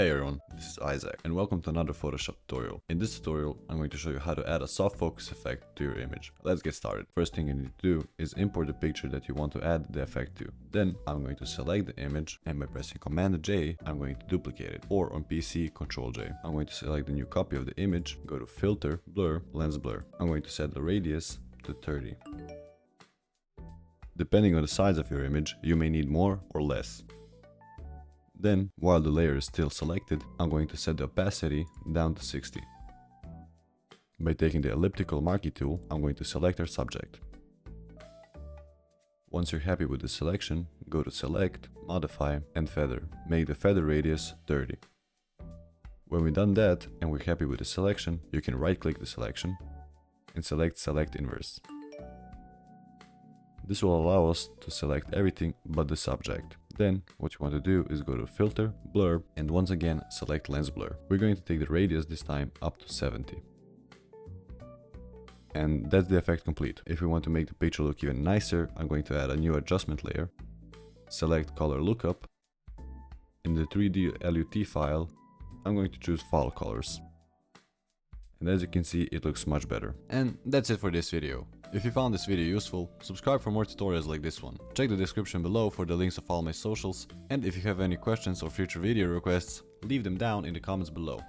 Hey everyone, this is Isaac and welcome to another Photoshop tutorial. In this tutorial, I'm going to show you how to add a soft focus effect to your image. Let's get started. First thing you need to do is import the picture that you want to add the effect to. Then I'm going to select the image and by pressing Command J, I'm going to duplicate it. Or on PC, Ctrl J. I'm going to select the new copy of the image, go to Filter, Blur, Lens Blur. I'm going to set the radius to 30. Depending on the size of your image, you may need more or less. Then, while the layer is still selected, I'm going to set the opacity down to 60. By taking the elliptical marquee tool, I'm going to select our subject. Once you're happy with the selection, go to Select, Modify, and Feather. Make the feather radius 30. When we've done that, and we're happy with the selection, you can right-click the selection and select Select Inverse. This will allow us to select everything but the subject. Then, what you want to do is go to Filter, Blur, and once again select Lens Blur. We're going to take the radius this time up to 70. And that's the effect complete. If we want to make the picture look even nicer, I'm going to add a new adjustment layer. Select Color Lookup. In the 3D LUT file, I'm going to choose Fall Colors. And as you can see, it looks much better. And that's it for this video. If you found this video useful, subscribe for more tutorials like this one. Check the description below for the links of all my socials, and if you have any questions or future video requests, leave them down in the comments below.